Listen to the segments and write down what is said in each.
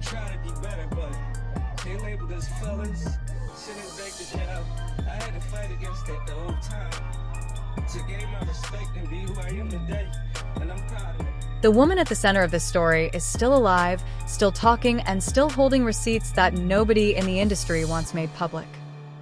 try to be better, but they labeled us fellas, sent us back to jail. I had to fight against that the whole time to gain my respect and be who I am today, and I'm proud of it. The woman at the center of this story is still alive, still talking, and still holding receipts that nobody in the industry wants made public.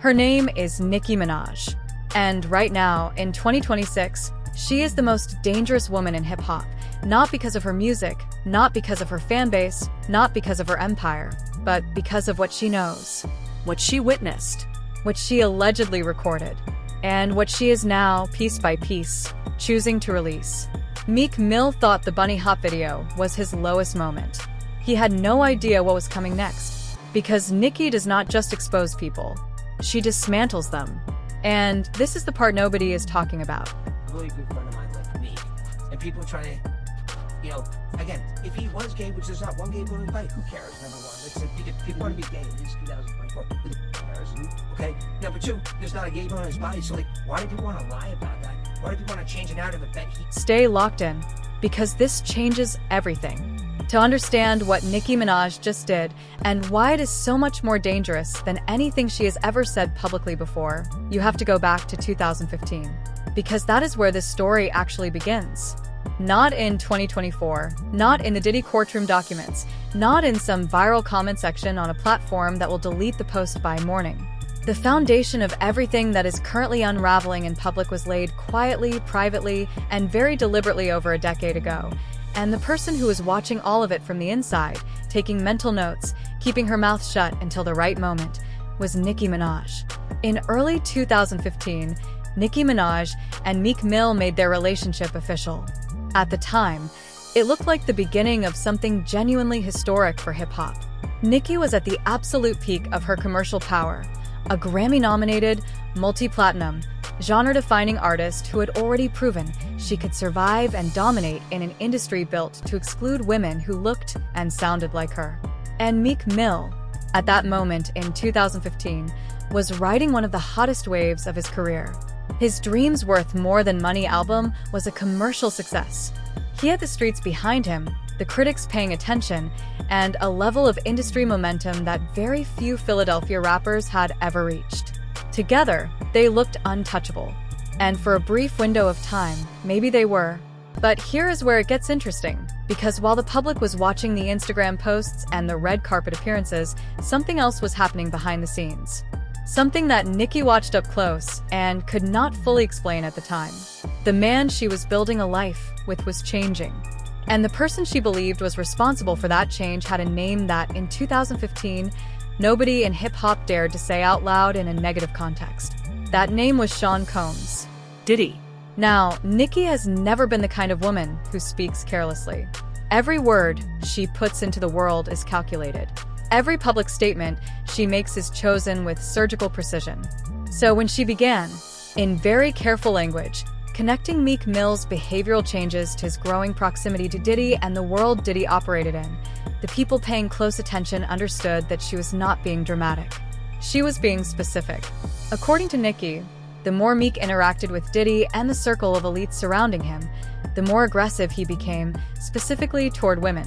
Her name is Nicki Minaj. And right now, in 2026, she is the most dangerous woman in hip-hop, not because of her music, not because of her fan base, not because of her empire, but because of what she knows, what she witnessed, what she allegedly recorded, and what she is now, piece by piece, choosing to release. Meek Mill thought the Bunny Hop video was his lowest moment. He had no idea what was coming next, because Nicki does not just expose people, she dismantles them. And this is the part nobody is talking about. A really good friend of mine like Meek, and people try to, again, if he was gay, which there's not one gay boy in fight, who cares? Number one, if people want to be gay, it is 2024. Who cares? Okay. Number two, there's not a gay bone in his body, so why do people want to lie about that? Why do people want to change the narrative of that? Stay locked in, because this changes everything. To understand what Nicki Minaj just did and why it is so much more dangerous than anything she has ever said publicly before, you have to go back to 2015. Because that is where this story actually begins. Not in 2024, not in the Diddy courtroom documents, not in some viral comment section on a platform that will delete the post by morning. The foundation of everything that is currently unraveling in public was laid quietly, privately, and very deliberately over a decade ago. And the person who was watching all of it from the inside, taking mental notes, keeping her mouth shut until the right moment, was Nicki Minaj. In early 2015, Nicki Minaj and Meek Mill made their relationship official. At the time, it looked like the beginning of something genuinely historic for hip-hop. Nicki was at the absolute peak of her commercial power, a Grammy-nominated, multi-platinum, genre-defining artist who had already proven she could survive and dominate in an industry built to exclude women who looked and sounded like her. And Meek Mill, at that moment in 2015, was riding one of the hottest waves of his career. His Dreams Worth More Than Money album was a commercial success. He had the streets behind him, the critics paying attention, and a level of industry momentum that very few Philadelphia rappers had ever reached. Together, they looked untouchable. And for a brief window of time, maybe they were. But here is where it gets interesting, because while the public was watching the Instagram posts and the red carpet appearances, something else was happening behind the scenes. Something that Nicki watched up close and could not fully explain at the time. The man she was building a life with was changing. And the person she believed was responsible for that change had a name that, in 2015, nobody in hip-hop dared to say out loud in a negative context. That name was Sean Combs. Diddy. Now, Nicki has never been the kind of woman who speaks carelessly. Every word she puts into the world is calculated. Every public statement she makes is chosen with surgical precision. So when she began, in very careful language, connecting Meek Mill's behavioral changes to his growing proximity to Diddy and the world Diddy operated in, the people paying close attention understood that she was not being dramatic. She was being specific. According to Nicki, the more Meek interacted with Diddy and the circle of elites surrounding him, the more aggressive he became, specifically toward women.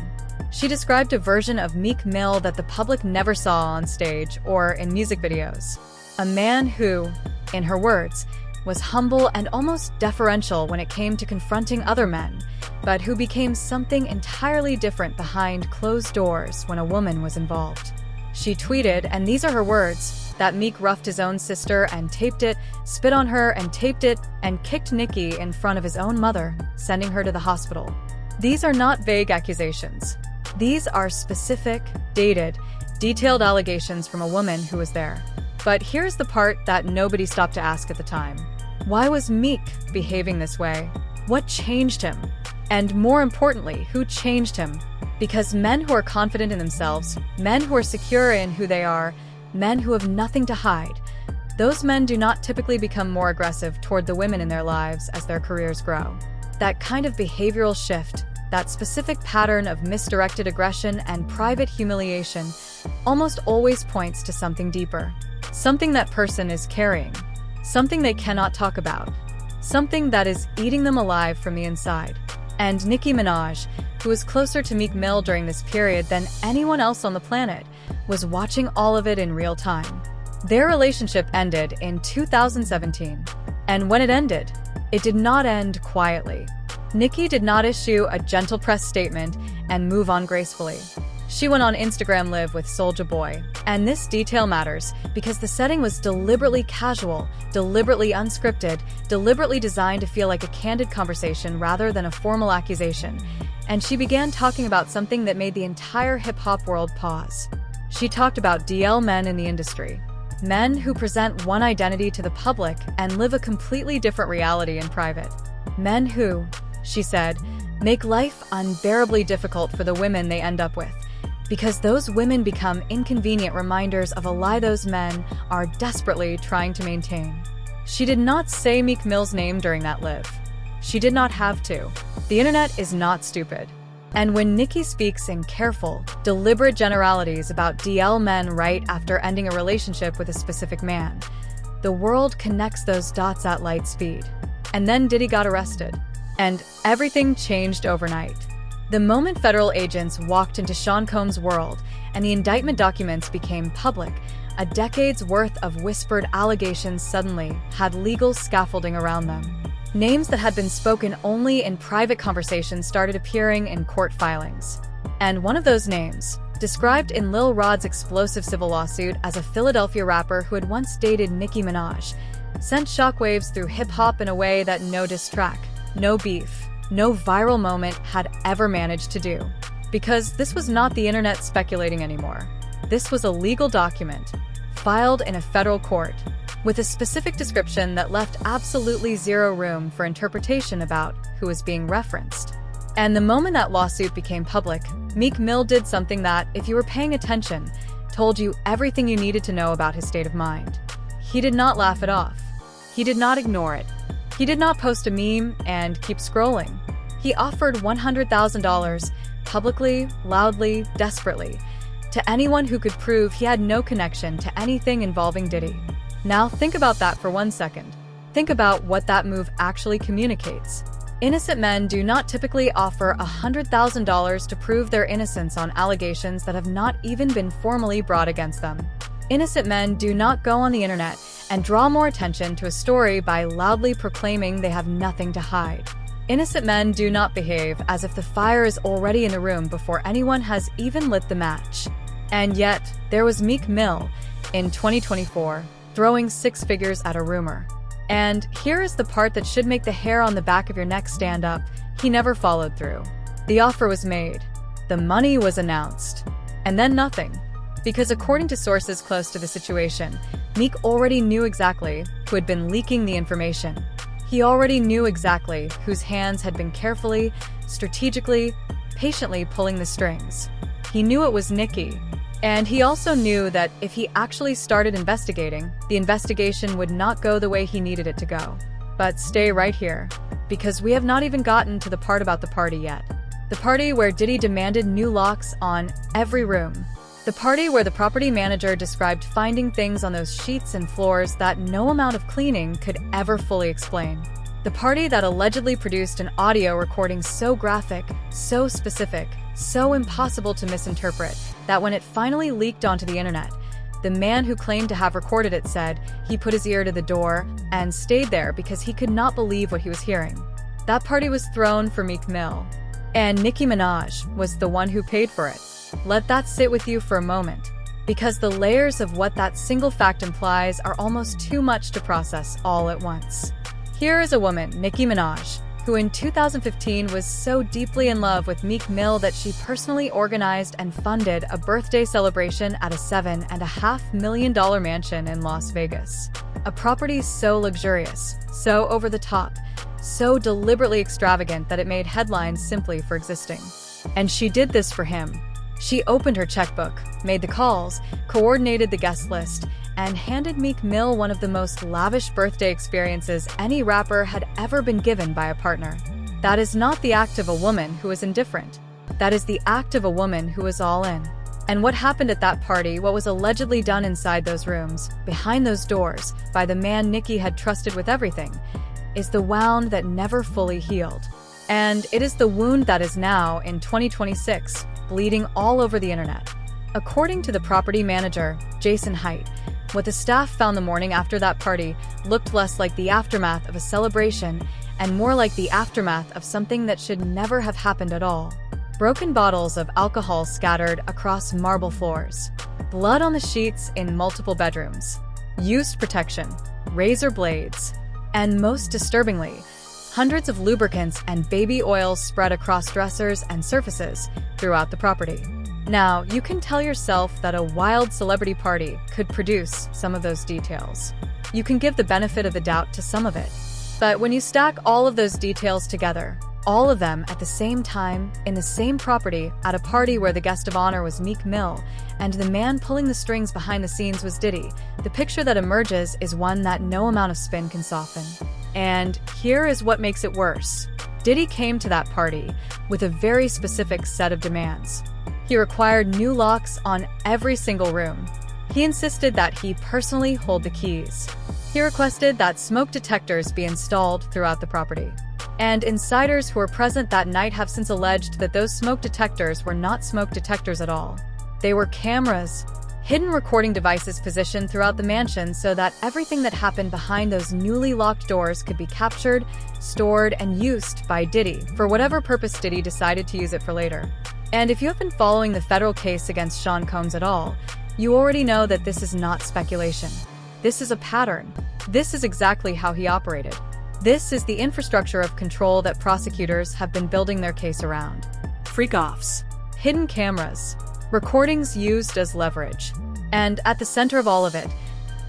She described a version of Meek Mill that the public never saw on stage or in music videos. A man who, in her words, was humble and almost deferential when it came to confronting other men, but who became something entirely different behind closed doors when a woman was involved. She tweeted, and these are her words, that Meek roughed his own sister and taped it, spit on her and taped it, and kicked Nicki in front of his own mother, sending her to the hospital. These are not vague accusations. These are specific, dated, detailed allegations from a woman who was there. But here's the part that nobody stopped to ask at the time. Why was Meek behaving this way? What changed him? And more importantly, who changed him? Because men who are confident in themselves, men who are secure in who they are, men who have nothing to hide, those men do not typically become more aggressive toward the women in their lives as their careers grow. That kind of behavioral shift, that specific pattern of misdirected aggression and private humiliation, almost always points to something deeper. Something that person is carrying. Something they cannot talk about. Something that is eating them alive from the inside. And Nicki Minaj, who was closer to Meek Mill during this period than anyone else on the planet, was watching all of it in real time. Their relationship ended in 2017. And when it ended, it did not end quietly. Nicki did not issue a gentle press statement and move on gracefully. She went on Instagram Live with Soulja Boy. And this detail matters because the setting was deliberately casual, deliberately unscripted, deliberately designed to feel like a candid conversation rather than a formal accusation. And she began talking about something that made the entire hip-hop world pause. She talked about DL men in the industry. Men who present one identity to the public and live a completely different reality in private. Men who, she said, make life unbearably difficult for the women they end up with, because those women become inconvenient reminders of a lie those men are desperately trying to maintain. She did not say Meek Mill's name during that live. She did not have to. The internet is not stupid. And when Nicki speaks in careful, deliberate generalities about DL men right after ending a relationship with a specific man, the world connects those dots at light speed. And then Diddy got arrested. And everything changed overnight. The moment federal agents walked into Sean Combs' world and the indictment documents became public, a decade's worth of whispered allegations suddenly had legal scaffolding around them. Names that had been spoken only in private conversations started appearing in court filings. And one of those names, described in Lil Rod's explosive civil lawsuit as a Philadelphia rapper who had once dated Nicki Minaj, sent shockwaves through hip-hop in a way that no diss track, no beef, no viral moment had ever managed to do. Because this was not the internet speculating anymore. This was a legal document, filed in a federal court, with a specific description that left absolutely zero room for interpretation about who was being referenced. And the moment that lawsuit became public, Meek Mill did something that, if you were paying attention, told you everything you needed to know about his state of mind. He did not laugh it off. He did not ignore it. He did not post a meme and keep scrolling. He offered $100,000, publicly, loudly, desperately, to anyone who could prove he had no connection to anything involving Diddy. Now think about that for 1 second. Think about what that move actually communicates. Innocent men do not typically offer $100,000 to prove their innocence on allegations that have not even been formally brought against them. Innocent men do not go on the internet and draw more attention to a story by loudly proclaiming they have nothing to hide. Innocent men do not behave as if the fire is already in the room before anyone has even lit the match. And yet, there was Meek Mill, in 2024, throwing 6 figures at a rumor. And here is the part that should make the hair on the back of your neck stand up. He never followed through. The offer was made. The money was announced. And then nothing. Because according to sources close to the situation, Meek already knew exactly who had been leaking the information. He already knew exactly whose hands had been carefully, strategically, patiently pulling the strings. He knew it was Nicki. And he also knew that if he actually started investigating, the investigation would not go the way he needed it to go. But stay right here, because we have not even gotten to the part about the party yet. The party where Diddy demanded new locks on every room. The party where the property manager described finding things on those sheets and floors that no amount of cleaning could ever fully explain. The party that allegedly produced an audio recording so graphic, so specific, so impossible to misinterpret, that when it finally leaked onto the internet, the man who claimed to have recorded it said he put his ear to the door and stayed there because he could not believe what he was hearing. That party was thrown for Meek Mill. And Nicki Minaj was the one who paid for it. Let that sit with you for a moment, because the layers of what that single fact implies are almost too much to process all at once. Here is a woman, Nicki Minaj, who in 2015 was so deeply in love with Meek Mill that she personally organized and funded a birthday celebration at a $7.5 million mansion in Las Vegas. A property so luxurious, so over the top, so deliberately extravagant that it made headlines simply for existing. And she did this for him. She opened her checkbook, made the calls, coordinated the guest list, and handed Meek Mill one of the most lavish birthday experiences any rapper had ever been given by a partner. That is not the act of a woman who is indifferent. That is the act of a woman who is all in. And what happened at that party, what was allegedly done inside those rooms, behind those doors, by the man Nicki had trusted with everything, is the wound that never fully healed. And it is the wound that is now, in 2026, bleeding all over the internet. According to the property manager, Jason Haidt, what the staff found the morning after that party looked less like the aftermath of a celebration and more like the aftermath of something that should never have happened at all. Broken bottles of alcohol scattered across marble floors, blood on the sheets in multiple bedrooms, used protection, razor blades, and most disturbingly, hundreds of lubricants and baby oils spread across dressers and surfaces throughout the property. Now, you can tell yourself that a wild celebrity party could produce some of those details. You can give the benefit of the doubt to some of it. But when you stack all of those details together, all of them at the same time, in the same property, at a party where the guest of honor was Meek Mill, and the man pulling the strings behind the scenes was Diddy, the picture that emerges is one that no amount of spin can soften. And here is what makes it worse. Diddy came to that party with a very specific set of demands. He required new locks on every single room. He insisted that he personally hold the keys. He requested that smoke detectors be installed throughout the property. And insiders who were present that night have since alleged that those smoke detectors were not smoke detectors at all. They were cameras, hidden recording devices positioned throughout the mansion so that everything that happened behind those newly locked doors could be captured, stored, and used by Diddy for whatever purpose Diddy decided to use it for later. And if you have been following the federal case against Sean Combs at all, you already know that this is not speculation. This is a pattern. This is exactly how he operated. This is the infrastructure of control that prosecutors have been building their case around. Freak-offs, hidden cameras, recordings used as leverage. And at the center of all of it,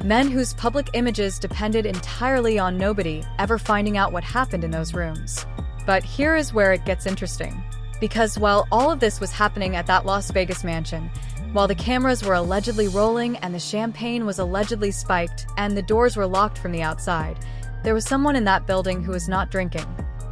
men whose public images depended entirely on nobody ever finding out what happened in those rooms. But here is where it gets interesting. Because while all of this was happening at that Las Vegas mansion, while the cameras were allegedly rolling and the champagne was allegedly spiked and the doors were locked from the outside, there was someone in that building who was not drinking.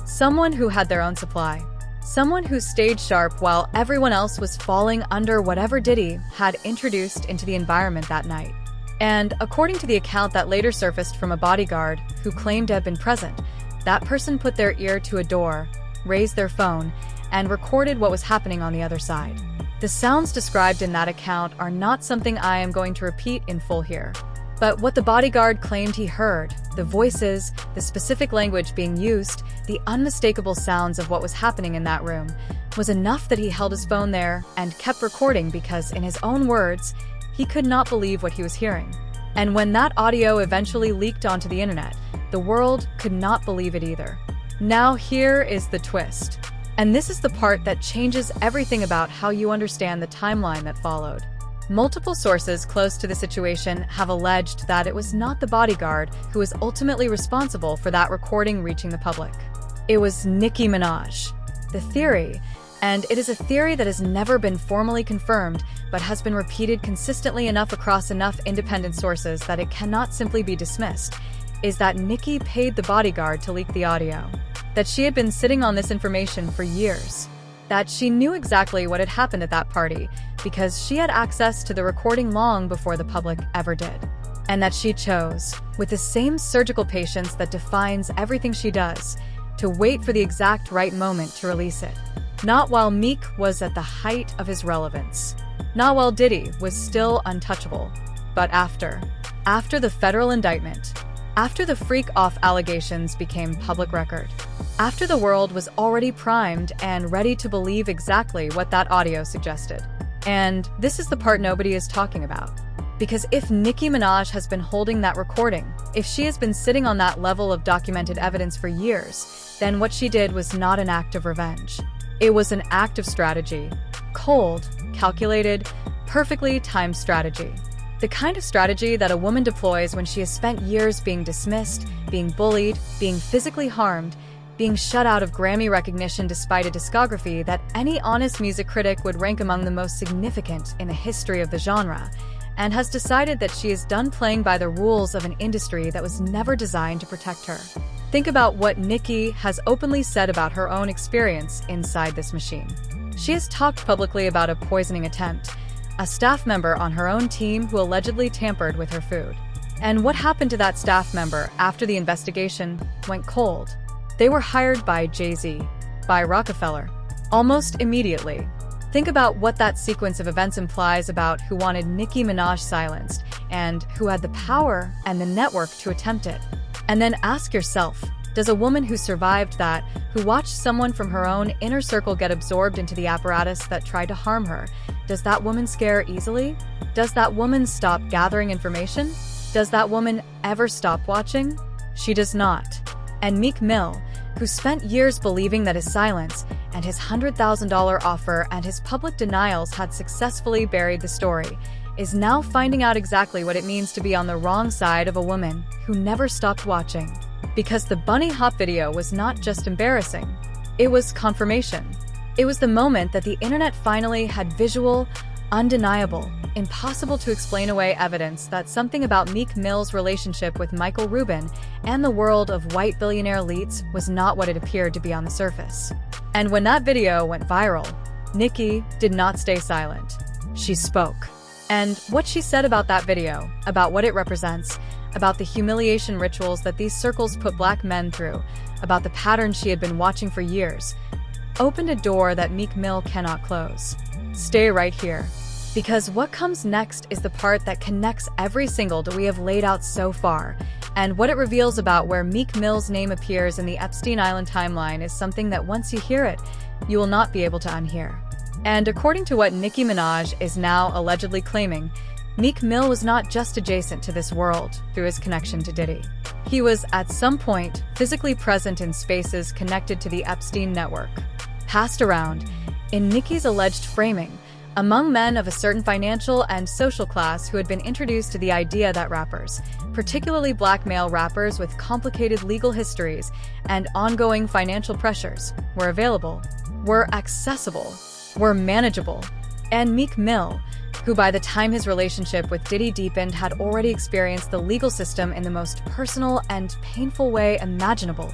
Someone who had their own supply. Someone who stayed sharp while everyone else was falling under whatever Diddy had introduced into the environment that night. And according to the account that later surfaced from a bodyguard who claimed to have been present, that person put their ear to a door, raised their phone, and recorded what was happening on the other side. The sounds described in that account are not something I am going to repeat in full here. But what the bodyguard claimed he heard, the voices, the specific language being used, the unmistakable sounds of what was happening in that room, was enough that he held his phone there and kept recording because, in his own words, he could not believe what he was hearing. And when that audio eventually leaked onto the internet, the world could not believe it either. Now here is the twist. And this is the part that changes everything about how you understand the timeline that followed. Multiple sources close to the situation have alleged that it was not the bodyguard who was ultimately responsible for that recording reaching the public. It was Nicki Minaj. The theory, and it is a theory that has never been formally confirmed but has been repeated consistently enough across enough independent sources that it cannot simply be dismissed, is that Nicki paid the bodyguard to leak the audio. That she had been sitting on this information for years. That she knew exactly what had happened at that party because she had access to the recording long before the public ever did. And that she chose, with the same surgical patience that defines everything she does, to wait for the exact right moment to release it. Not while Meek was at the height of his relevance. Not while Diddy was still untouchable. But after. After the federal indictment. After the freak-off allegations became public record. After the world was already primed and ready to believe exactly what that audio suggested. And this is the part nobody is talking about. Because if Nicki Minaj has been holding that recording, if she has been sitting on that level of documented evidence for years, then what she did was not an act of revenge. It was an act of strategy. Cold, calculated, perfectly timed strategy. The kind of strategy that a woman deploys when she has spent years being dismissed, being bullied, being physically harmed, being shut out of Grammy recognition despite a discography that any honest music critic would rank among the most significant in the history of the genre, and has decided that she is done playing by the rules of an industry that was never designed to protect her. Think about what Nicki has openly said about her own experience inside this machine. She has talked publicly about a poisoning attempt, a staff member on her own team who allegedly tampered with her food. And what happened to that staff member after the investigation went cold? They were hired by Jay-Z. by Rockefeller. Almost immediately. Think about what that sequence of events implies about who wanted Nicki Minaj silenced and who had the power and the network to attempt it. And then ask yourself, does a woman who survived that, who watched someone from her own inner circle get absorbed into the apparatus that tried to harm her, does that woman scare easily? Does that woman stop gathering information? Does that woman ever stop watching? She does not. And Meek Mill, who spent years believing that his silence and his $100,000 offer and his public denials had successfully buried the story, is now finding out exactly what it means to be on the wrong side of a woman who never stopped watching. Because the bunny hop video was not just embarrassing, it was confirmation. It was the moment that the internet finally had visual, undeniable, impossible to explain away evidence that something about Meek Mill's relationship with Michael Rubin and the world of white billionaire elites was not what it appeared to be on the surface. And when that video went viral, Nicki did not stay silent. She spoke. And what she said about that video, about what it represents, about the humiliation rituals that these circles put black men through, about the patterns she had been watching for years, opened a door that Meek Mill cannot close. Stay right here, because what comes next is the part that connects every single that we have laid out so far, and what it reveals about where Meek Mill's name appears in the Epstein Island timeline is something that once you hear it, you will not be able to unhear. And according to what Nicki Minaj is now allegedly claiming, Meek Mill was not just adjacent to this world through his connection to Diddy. He was, at some point, physically present in spaces connected to the Epstein network. Passed around, in Nicki's alleged framing, among men of a certain financial and social class who had been introduced to the idea that rappers, particularly black male rappers with complicated legal histories and ongoing financial pressures, were available, were accessible, were manageable. And Meek Mill, who by the time his relationship with Diddy deepened had already experienced the legal system in the most personal and painful way imaginable,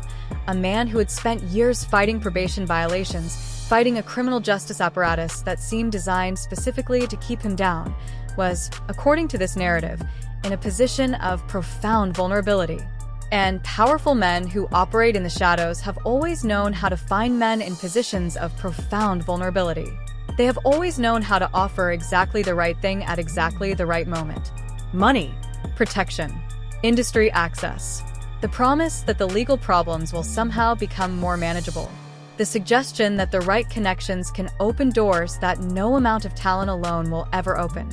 a man who had spent years fighting probation violations, fighting a criminal justice apparatus that seemed designed specifically to keep him down, was, according to this narrative, in a position of profound vulnerability. And powerful men who operate in the shadows have always known how to find men in positions of profound vulnerability. They have always known how to offer exactly the right thing at exactly the right moment. Money, protection, industry access, the promise that the legal problems will somehow become more manageable, the suggestion that the right connections can open doors that no amount of talent alone will ever open.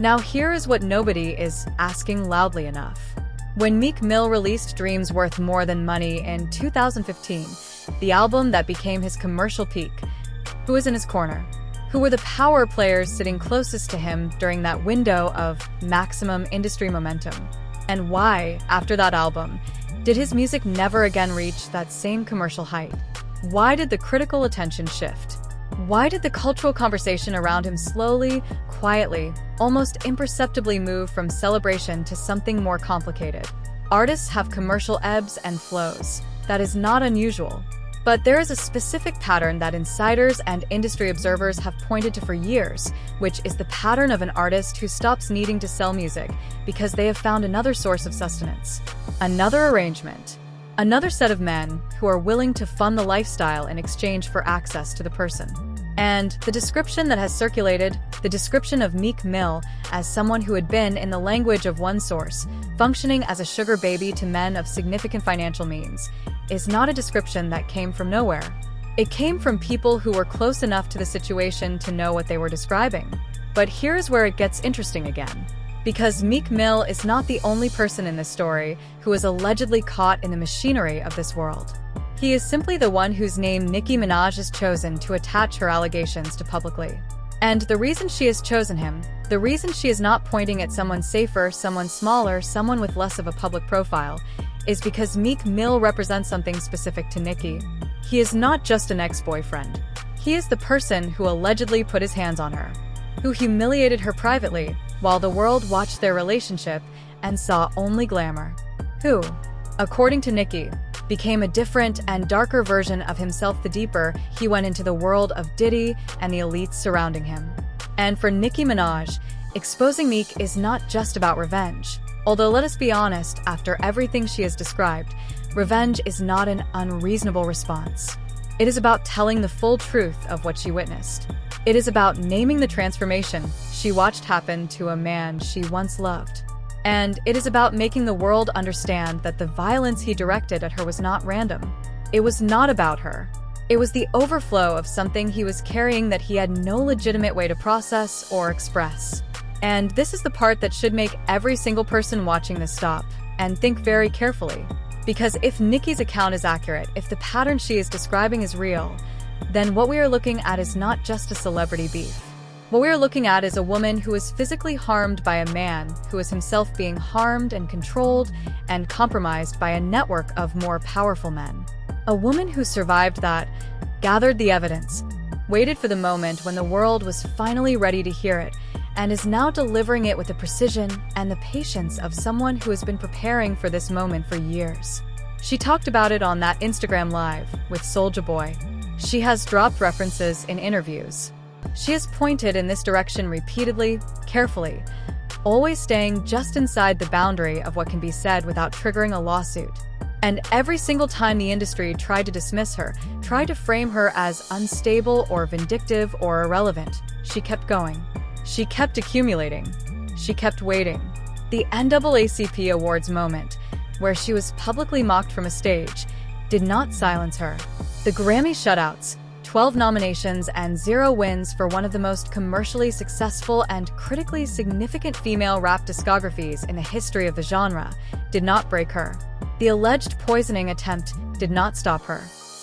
Now here is what nobody is asking loudly enough. When Meek Mill released Dreams Worth More Than Money in 2015, the album that became his commercial peak, who was in his corner? Who were the power players sitting closest to him during that window of maximum industry momentum? And why, after that album, did his music never again reach that same commercial height? Why did the critical attention shift? Why did the cultural conversation around him slowly, quietly, almost imperceptibly move from celebration to something more complicated? Artists have commercial ebbs and flows. That is not unusual. But there is a specific pattern that insiders and industry observers have pointed to for years, which is the pattern of an artist who stops needing to sell music because they have found another source of sustenance, another arrangement, another set of men who are willing to fund the lifestyle in exchange for access to the person. And the description that has circulated, the description of Meek Mill as someone who had been, in the language of one source, functioning as a sugar baby to men of significant financial means, is not a description that came from nowhere. It came from people who were close enough to the situation to know what they were describing. But here's where it gets interesting again. Because Meek Mill is not the only person in this story who is allegedly caught in the machinery of this world. He is simply the one whose name Nicki Minaj has chosen to attach her allegations to publicly. And the reason she has chosen him, the reason she is not pointing at someone safer, someone smaller, someone with less of a public profile, is because Meek Mill represents something specific to Nicki. He is not just an ex-boyfriend. He is the person who allegedly put his hands on her, who humiliated her privately while the world watched their relationship and saw only glamour. Who, according to Nicki, became a different and darker version of himself the deeper he went into the world of Diddy and the elites surrounding him. And for Nicki Minaj, exposing Meek is not just about revenge. Although let us be honest, after everything she has described, revenge is not an unreasonable response. It is about telling the full truth of what she witnessed. It is about naming the transformation she watched happen to a man she once loved. And it is about making the world understand that the violence he directed at her was not random. It was not about her. It was the overflow of something he was carrying that he had no legitimate way to process or express. And this is the part that should make every single person watching this stop and think very carefully. Because if Nicki's account is accurate, if the pattern she is describing is real, then what we are looking at is not just a celebrity beef. What we are looking at is a woman who was physically harmed by a man who was himself being harmed and controlled and compromised by a network of more powerful men. A woman who survived that, gathered the evidence, waited for the moment when the world was finally ready to hear it, and is now delivering it with the precision and the patience of someone who has been preparing for this moment for years. She talked about it on that Instagram Live with Soulja Boy. She has dropped references in interviews. She has pointed in this direction repeatedly, carefully, always staying just inside the boundary of what can be said without triggering a lawsuit. And every single time the industry tried to dismiss her, tried to frame her as unstable or vindictive or irrelevant, she kept going. She kept accumulating. She kept waiting. The NAACP Awards moment, where she was publicly mocked from a stage, did not silence her. The Grammy shutouts, 12 nominations and 0 wins for one of the most commercially successful and critically significant female rap discographies in the history of the genre, did not break her. The alleged poisoning attempt did not stop her.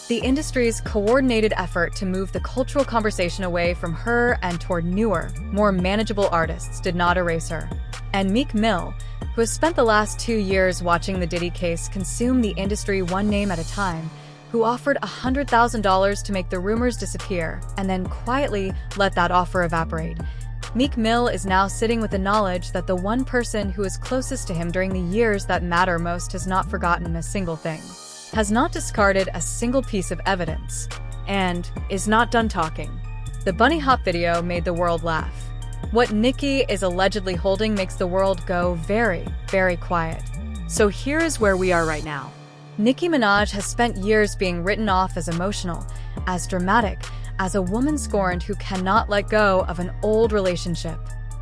The industry's coordinated effort to move the cultural conversation away from her and toward newer, more manageable artists did not erase her. And Meek Mill, who has spent the last 2 years watching the Diddy case consume the industry one name at a time, who offered $100,000 to make the rumors disappear and then quietly let that offer evaporate. Meek Mill is now sitting with the knowledge that the one person who is closest to him during the years that matter most has not forgotten a single thing, has not discarded a single piece of evidence, and is not done talking. The bunny hop video made the world laugh. What Nicki is allegedly holding makes the world go very, very quiet. So here is where we are right now. Nicki Minaj has spent years being written off as emotional, as dramatic, as a woman scorned who cannot let go of an old relationship.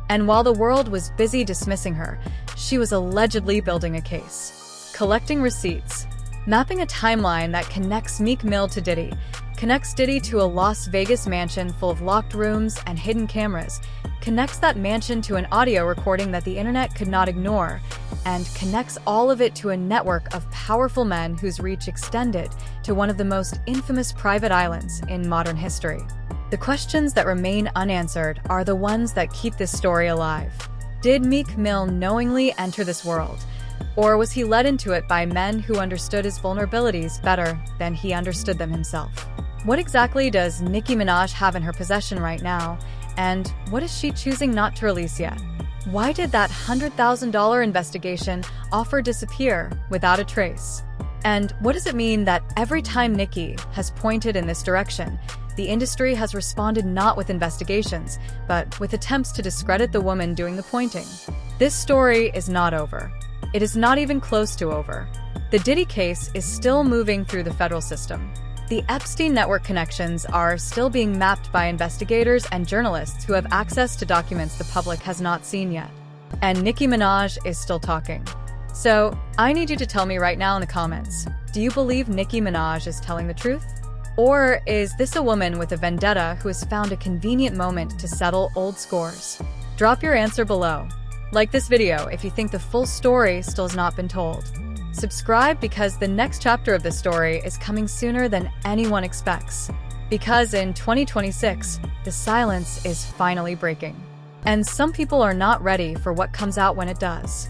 And while the world was busy dismissing her, she was allegedly building a case, collecting receipts, mapping a timeline that connects Meek Mill to Diddy, connects Diddy to a Las Vegas mansion full of locked rooms and hidden cameras, connects that mansion to an audio recording that the internet could not ignore, and connects all of it to a network of powerful men whose reach extended to one of the most infamous private islands in modern history. The questions that remain unanswered are the ones that keep this story alive. Did Meek Mill knowingly enter this world? Or was he led into it by men who understood his vulnerabilities better than he understood them himself? What exactly does Nicki Minaj have in her possession right now, and what is she choosing not to release yet? Why did that $100,000 investigation offer disappear without a trace? And what does it mean that every time Nicki has pointed in this direction, the industry has responded not with investigations, but with attempts to discredit the woman doing the pointing? This story is not over. It is not even close to over. The Diddy case is still moving through the federal system. The Epstein network connections are still being mapped by investigators and journalists who have access to documents the public has not seen yet. And Nicki Minaj is still talking. So, I need you to tell me right now in the comments, do you believe Nicki Minaj is telling the truth? Or is this a woman with a vendetta who has found a convenient moment to settle old scores? Drop your answer below. Like this video if you think the full story still has not been told. Subscribe because the next chapter of this story is coming sooner than anyone expects. Because in 2026, the silence is finally breaking. And some people are not ready for what comes out when it does.